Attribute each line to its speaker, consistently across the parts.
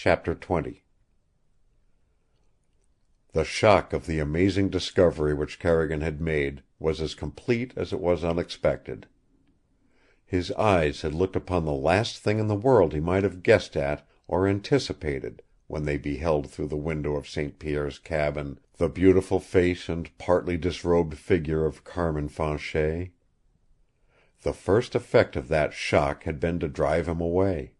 Speaker 1: Chapter 20 The shock of the amazing discovery which Carrigan had made was as complete as it was unexpected. His eyes had looked upon the last thing in the world he might have guessed at or anticipated when they beheld through the window of St. Pierre's cabin the beautiful face and partly disrobed figure of Carmin Fanchet. The first effect of that shock had been to drive him away.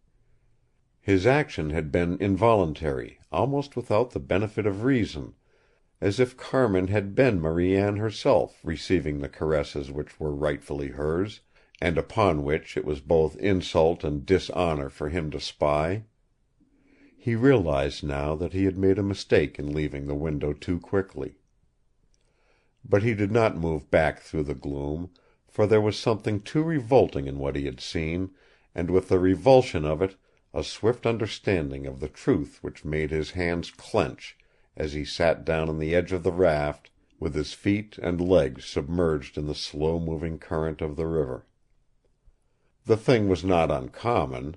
Speaker 1: His action had been involuntary, almost without the benefit of reason, as if Carmin had been Marie Anne herself receiving the caresses which were rightfully hers, and upon which it was both insult and dishonor for him to spy. He realized now that he had made a mistake in leaving the window too quickly. But he did not move back through the gloom, for there was something too revolting in what he had seen, and with the revulsion of it a swift understanding of the truth which made his hands clench as he sat down on the edge of the raft, with his feet and legs submerged in the slow-moving current of the river. The thing was not uncommon.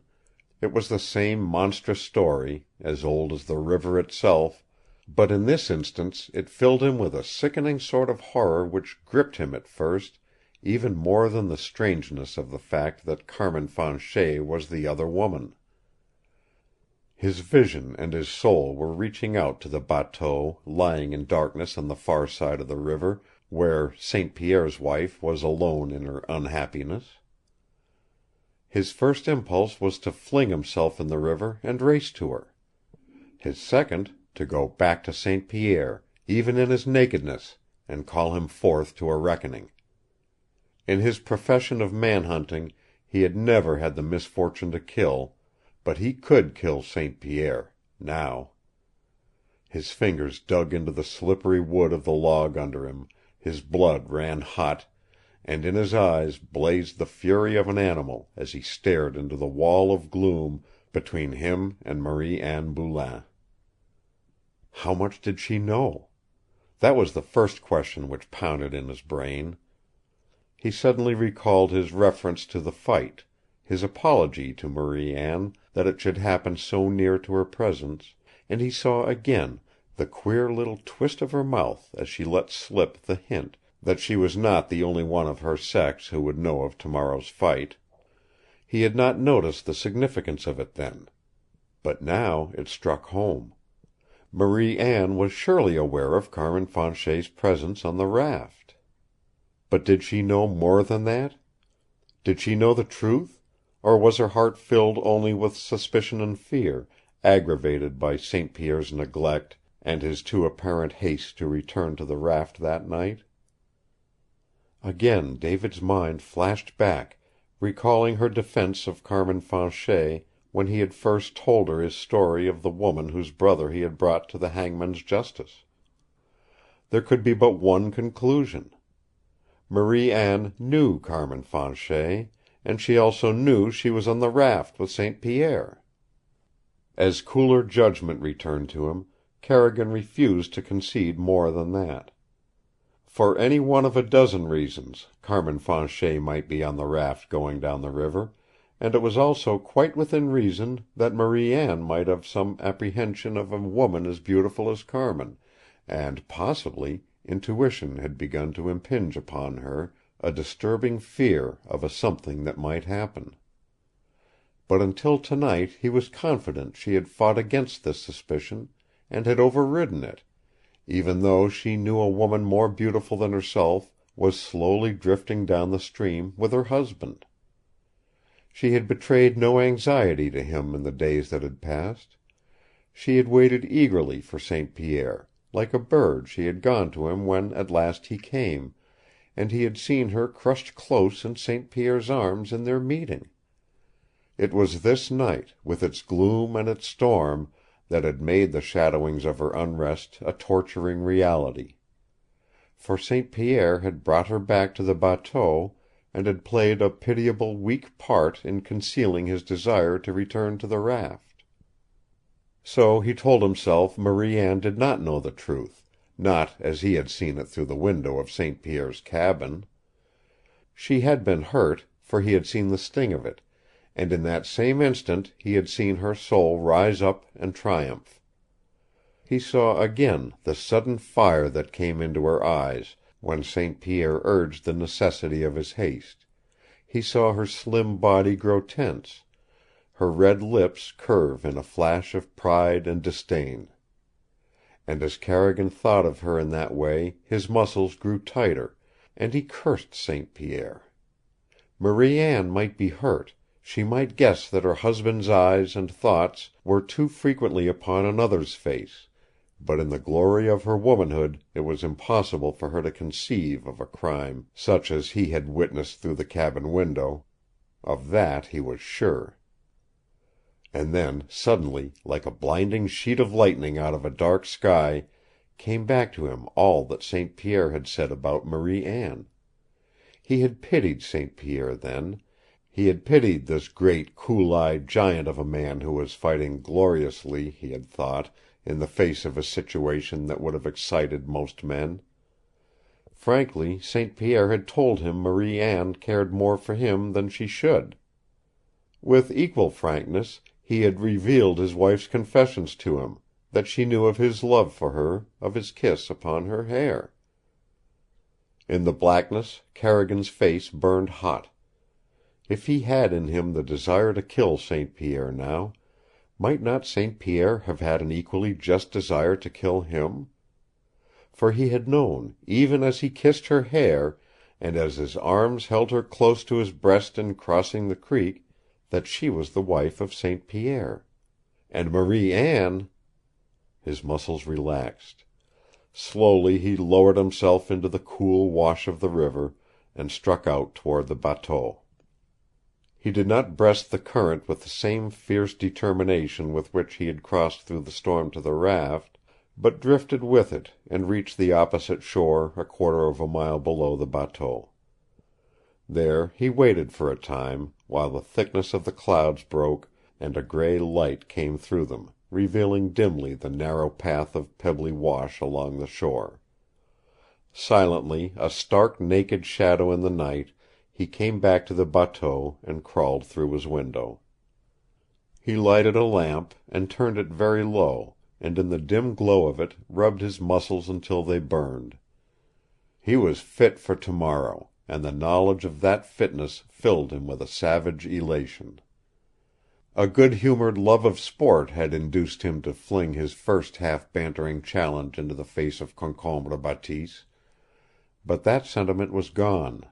Speaker 1: It was the same monstrous story, as old as the river itself, but in this instance it filled him with a sickening sort of horror which gripped him at first, even more than the strangeness of the fact that Carmin Fanchet was the other woman. His vision and his soul were reaching out to the bateau lying in darkness on the far side of the river, where St. Pierre's wife was alone in her unhappiness. His first impulse was to fling himself in the river and race to her. His second, to go back to St. Pierre, even in his nakedness, and call him forth to a reckoning. In his profession of man-hunting he had never had the misfortune to kill, but he could kill St. Pierre now. His fingers dug into the slippery wood of the log under him, his blood ran hot, and in his eyes blazed the fury of an animal as he stared into the wall of gloom between him and Marie Anne Boulain. How much did she know? That was the first question which pounded in his brain. He suddenly recalled his reference to the fight, his apology to Marie Anne that it should happen so near to her presence, and he saw again the queer little twist of her mouth as she let slip the hint that she was not the only one of her sex who would know of tomorrow's fight. He had not noticed the significance of it then. But now it struck home. Marie Anne was surely aware of Carmin Fanchet's presence on the raft. But did she know more than that? Did she know the truth? Or was her heart filled only with suspicion and fear, aggravated by St. Pierre's neglect and his too apparent haste to return to the raft that night? Again David's mind flashed back, recalling her defense of Carmin Fanchet when he had first told her his story of the woman whose brother he had brought to the hangman's justice. There could be but one conclusion. Marie Anne knew Carmin Fanchet, and she also knew she was on the raft with St. Pierre. As cooler judgment returned to him, Carrigan refused to concede more than that. For any one of a dozen reasons Carmin Fanchet might be on the raft going down the river, and it was also quite within reason that Marie Anne might have some apprehension of a woman as beautiful as Carmin, and possibly intuition had begun to impinge upon her a disturbing fear of a something that might happen. But until tonight he was confident she had fought against this suspicion and had overridden it, even though she knew a woman more beautiful than herself was slowly drifting down the stream with her husband. She had betrayed no anxiety to him in the days that had passed. She had waited eagerly for St. Pierre, like a bird she had gone to him when at last he came, and he had seen her crushed close in St. Pierre's arms in their meeting. It was this night, with its gloom and its storm, that had made the shadowings of her unrest a torturing reality. For St. Pierre had brought her back to the bateau and had played a pitiable weak part in concealing his desire to return to the raft. So he told himself Marie Anne did not know the truth, not as he had seen it through the window of St. Pierre's cabin. She had been hurt, for he had seen the sting of it, and in that same instant he had seen her soul rise up and triumph. He saw again the sudden fire that came into her eyes when St. Pierre urged the necessity of his haste. He saw her slim body grow tense, her red lips curve in a flash of pride and disdain. And as Carrigan thought of her in that way his muscles grew tighter, and he cursed St. Pierre. Marie Anne might be hurt, she might guess that her husband's eyes and thoughts were too frequently upon another's face, but in the glory of her womanhood it was impossible for her to conceive of a crime such as he had witnessed through the cabin window. Of that he was sure. And then, suddenly, like a blinding sheet of lightning out of a dark sky, came back to him all that St. Pierre had said about Marie Anne. He had pitied St. Pierre then. He had pitied this great, cool-eyed giant of a man who was fighting gloriously, he had thought, in the face of a situation that would have excited most men. Frankly, St. Pierre had told him Marie Anne cared more for him than she should. With equal frankness, he had revealed his wife's confessions to him, that she knew of his love for her, of his kiss upon her hair. In the blackness, Carrigan's face burned hot. If he had in him the desire to kill St. Pierre now, might not St. Pierre have had an equally just desire to kill him? For he had known, even as he kissed her hair, and as his arms held her close to his breast in crossing the creek, that she was the wife of St. Pierre. And Marie Anne— His muscles relaxed. Slowly he lowered himself into the cool wash of the river, and struck out toward the bateau. He did not breast the current with the same fierce determination with which he had crossed through the storm to the raft, but drifted with it and reached the opposite shore a quarter of a mile below the bateau. There he waited for a time, while the thickness of the clouds broke and a gray light came through them, revealing dimly the narrow path of pebbly wash along the shore. Silently, a stark naked shadow in the night, he came back to the bateau and crawled through his window. He lighted a lamp and turned it very low, and in the dim glow of it rubbed his muscles until they burned. He was fit for tomorrow, and the knowledge of that fitness filled him with a savage elation. A good-humored love of sport had induced him to fling his first half-bantering challenge into the face of Concombre Bateese, but that sentiment was gone.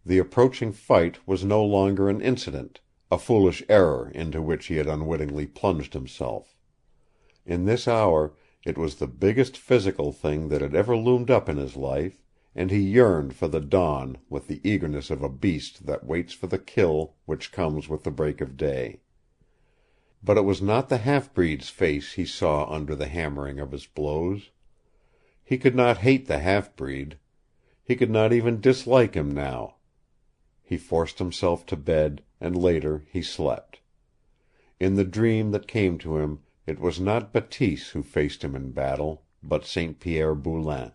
Speaker 1: The approaching fight was no longer an incident, a foolish error into which he had unwittingly plunged himself. In this hour it was the biggest physical thing that had ever loomed up in his life, and he yearned for the dawn with the eagerness of a beast that waits for the kill which comes with the break of day. But it was not the half-breed's face he saw under the hammering of his blows. He could not hate the half-breed. He could not even dislike him now. He forced himself to bed, and later he slept. In the dream that came to him it was not Bateese who faced him in battle, but St. Pierre Boulain.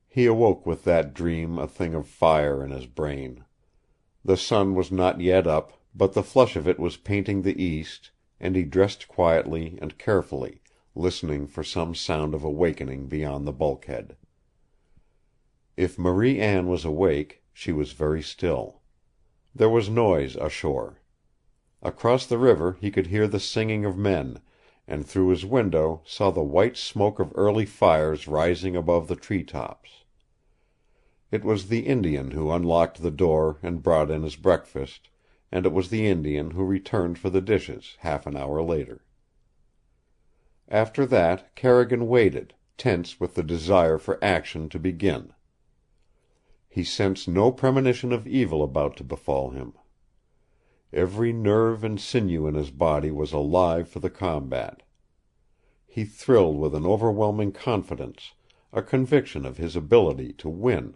Speaker 1: He awoke with that dream a thing of fire in his brain. The sun was not yet up, but the flush of it was painting the east, and he dressed quietly and carefully, listening for some sound of awakening beyond the bulkhead. If Marie Anne was awake, she was very still. There was noise ashore. Across the river he could hear the singing of men, and through his window saw the white smoke of early fires rising above the tree-tops. It was the Indian who unlocked the door and brought in his breakfast, and it was the Indian who returned for the dishes half an hour later. After that Carrigan waited, tense with the desire for action to begin. He sensed no premonition of evil about to befall him. Every nerve and sinew in his body was alive for the combat. He thrilled with an overwhelming confidence, a conviction of his ability to win,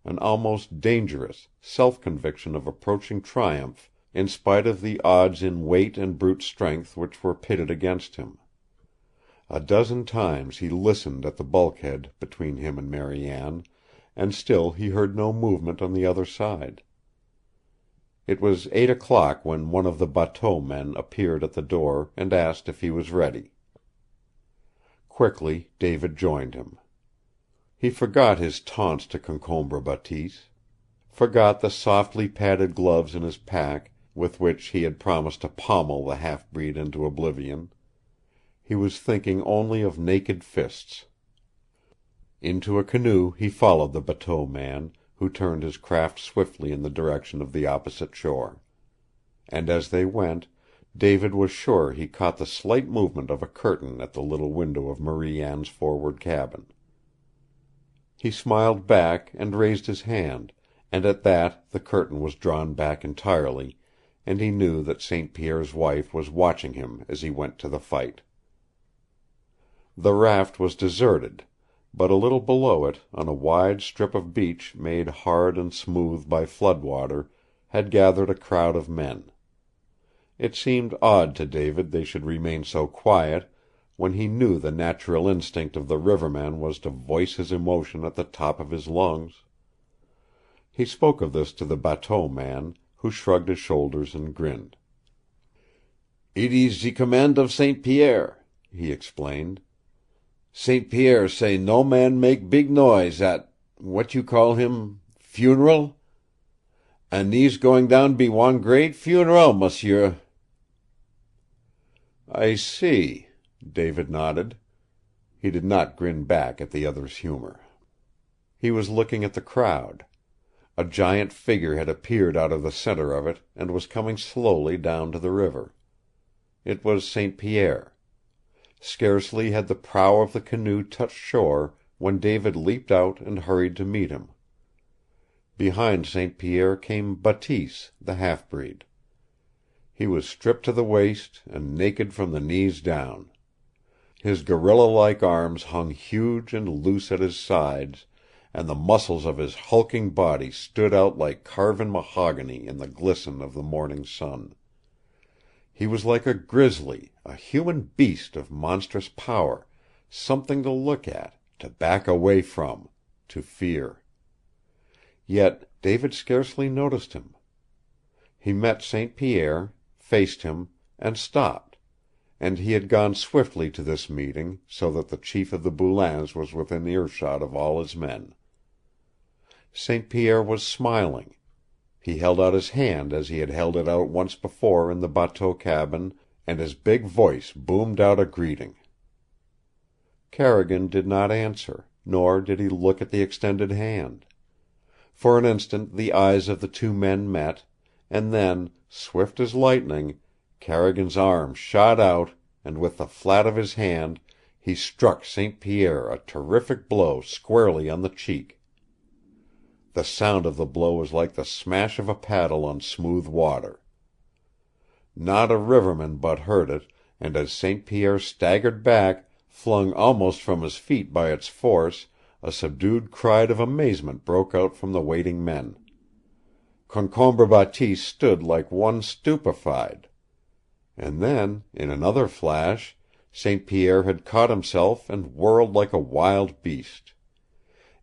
Speaker 1: an almost dangerous self-conviction of approaching triumph in spite of the odds in weight and brute strength which were pitted against him. A dozen times he listened at the bulkhead between him and Marie Anne, and still he heard no movement on the other side. It was 8 o'clock when one of the bateau men appeared at the door and asked if he was ready. Quickly David joined him. He forgot his taunts to Concombre Bateese, forgot the softly padded gloves in his pack with which he had promised to pommel the half-breed into oblivion. He was thinking only of naked fists. Into a canoe he followed the bateau man, who turned his craft swiftly in the direction of the opposite shore. And as they went, David was sure he caught the slight movement of a curtain at the little window of Marie Anne's forward cabin. He smiled back and raised his hand, and at that the curtain was drawn back entirely, and he knew that St. Pierre's wife was watching him as he went to the fight. The raft was deserted, but a little below it, on a wide strip of beach made hard and smooth by flood water, had gathered a crowd of men. It seemed odd to David they should remain so quiet, when he knew the natural instinct of the riverman was to voice his emotion at the top of his lungs. He spoke of this to the bateau man, who shrugged his shoulders and grinned. "It ees ze command of St. Pierre," he explained. "St. Pierre say no man make big noise at what you call him funeral? And these going down be one great funeral, monsieur." "I see." David nodded. He did not grin back at the other's humor. He was looking at the crowd. A giant figure had appeared out of the center of it and was coming slowly down to the river. It was St. Pierre. Scarcely had the prow of the canoe touched shore when David leaped out and hurried to meet him. Behind St. Pierre came Bateese, the half-breed. He was stripped to the waist and naked from the knees down. His gorilla-like arms hung huge and loose at his sides, and the muscles of his hulking body stood out like carven mahogany in the glisten of the morning sun. He was like a grizzly, a human beast of monstrous power, something to look at, to back away from, to fear. Yet David scarcely noticed him. He met St. Pierre, faced him, and stopped, and he had gone swiftly to this meeting, so that the chief of the Boulains was within earshot of all his men. St. Pierre was smiling. He held out his hand as he had held it out once before in the bateau cabin, and his big voice boomed out a greeting. Carrigan did not answer, nor did he look at the extended hand. For an instant the eyes of the two men met, and then, swift as lightning, Carrigan's arm shot out, and with the flat of his hand he struck St. Pierre a terrific blow squarely on the cheek. The sound of the blow was like the smash of a paddle on smooth water. Not a riverman but heard it, and as St. Pierre staggered back, flung almost from his feet by its force, a subdued cry of amazement broke out from the waiting men. Concombre Bateese stood like one stupefied. And then, in another flash, St. Pierre had caught himself and whirled like a wild beast.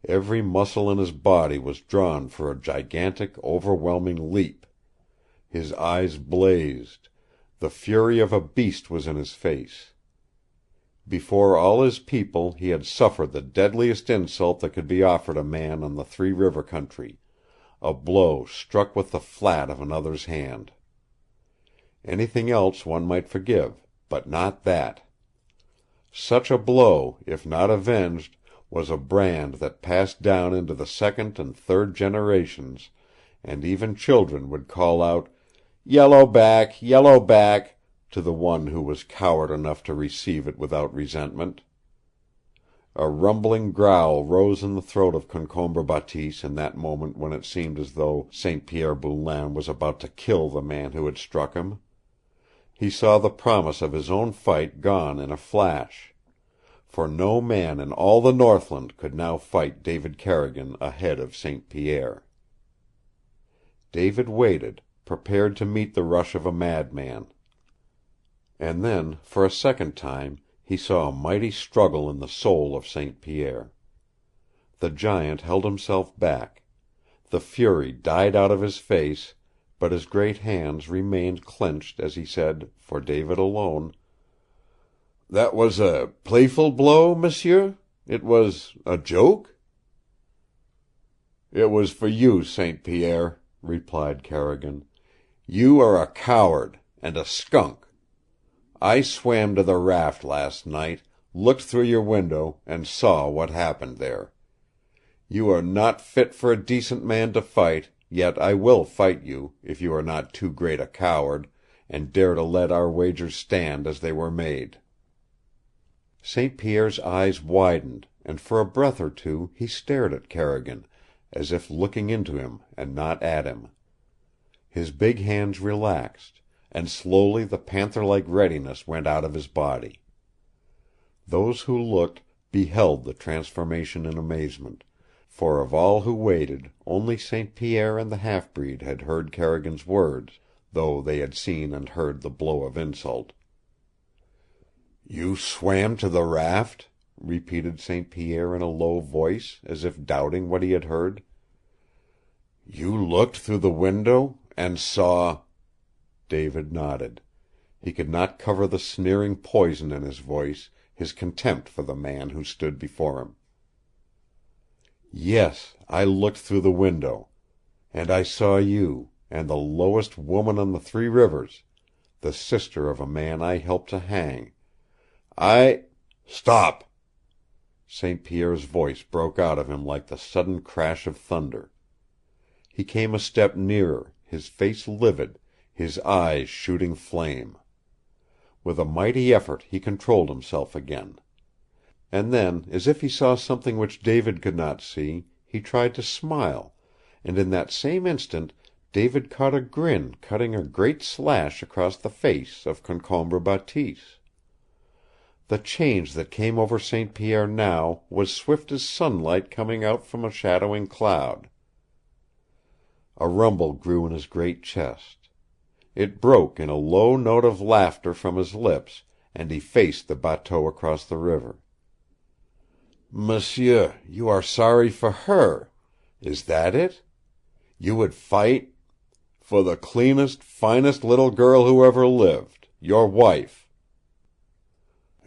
Speaker 1: Every muscle in his body was drawn for a gigantic, overwhelming leap. His eyes blazed. The fury of a beast was in his face. Before all his people he had suffered the deadliest insult that could be offered a man on the Three River country, a blow struck with the flat of another's hand. Anything else one might forgive, but not that. Such a blow, if not avenged, was a brand that passed down into the second and third generations, and even children would call out, "Yellow Back, Yellow Back," to the one who was coward enough to receive it without resentment. A rumbling growl rose in the throat of Concombre Bateese in that moment when it seemed as though St. Pierre Boulain was about to kill the man who had struck him. He saw the promise of his own fight gone in a flash. For no man in all the Northland could now fight David Carrigan ahead of St. Pierre. David waited, prepared to meet the rush of a madman. And then, for a second time, he saw a mighty struggle in the soul of St. Pierre. The giant held himself back. The fury died out of his face, but his great hands remained clenched as he said, for David alone, "That was a playful blow, monsieur? It was a joke?" "It was for you, St. Pierre," replied Carrigan. "You are a coward and a skunk. I swam to the raft last night, looked through your window, and saw what happened there. You are not fit for a decent man to fight, yet I will fight you, if you are not too great a coward, and dare to let our wagers stand as they were made." St. Pierre's eyes widened, and for a breath or two he stared at Carrigan, as if looking into him and not at him. His big hands relaxed, and slowly the panther-like readiness went out of his body. Those who looked beheld the transformation in amazement, for of all who waited only St. Pierre and the half-breed had heard Carrigan's words, though they had seen and heard the blow of insult. "You swam to the raft?" repeated St. Pierre in a low voice, as if doubting what he had heard. "You looked through the window and saw—" David nodded. He could not cover the sneering poison in his voice, his contempt for the man who stood before him. "Yes, I looked through the window. And I saw you, and the lowest woman on the 3 Rivers, the sister of a man I helped to hang. Stop!" St. Pierre's voice broke out of him like the sudden crash of thunder. He came a step nearer, his face livid, his eyes shooting flame. With a mighty effort he controlled himself again. And then, as if he saw something which David could not see, he tried to smile, and in that same instant David caught a grin cutting a great slash across the face of Concombre Bateese. The change that came over St. Pierre now was swift as sunlight coming out from a shadowing cloud. A rumble grew in his great chest. It broke in a low note of laughter from his lips, and he faced the bateau across the river. "Monsieur, you are sorry for her. Is that it? You would fight for the cleanest, finest little girl who ever lived, your wife."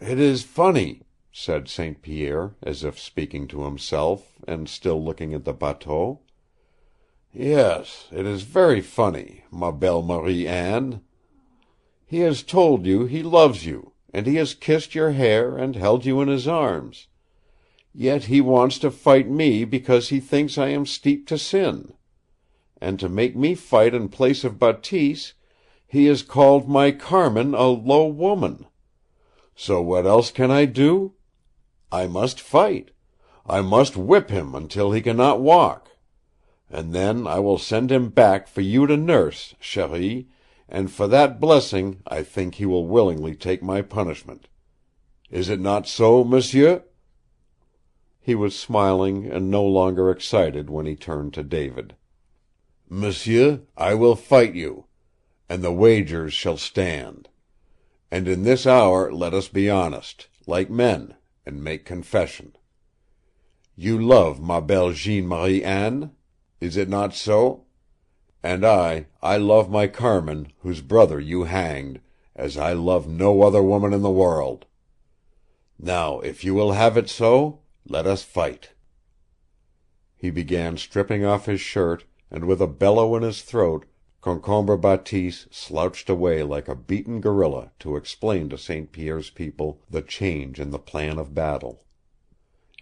Speaker 1: "It is funny," said St. Pierre, as if speaking to himself, and still looking at the bateau. "Yes, it is very funny, ma belle Marie Anne. He has told you he loves you, and he has kissed your hair and held you in his arms. Yet he wants to fight me because he thinks I am steeped to sin. And to make me fight in place of Bateese, he has called my Carmin a low woman. So what else can I do? I must fight. I must whip him until he cannot walk. And then I will send him back for you to nurse, chérie, and for that blessing I think he will willingly take my punishment. Is it not so, monsieur?" He was smiling and no longer excited when he turned to David. "Monsieur, I will fight you, and the wagers shall stand. And in this hour let us be honest, like men, and make confession. You love ma belle Jeanne Marie Anne? Is it not so? And I love my Carmin, whose brother you hanged, as I love no other woman in the world. Now, if you will have it so, let us fight." He began stripping off his shirt, and with a bellow in his throat, Concombre Bateese slouched away like a beaten gorilla to explain to St. Pierre's people the change in the plan of battle.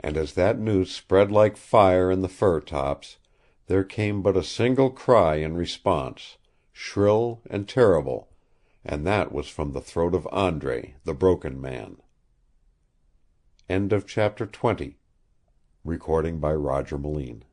Speaker 1: And as that news spread like fire in the fir tops, there came but a single cry in response, shrill and terrible, and that was from the throat of Andre, the Broken Man. End of chapter 20. Recording by Roger Moline.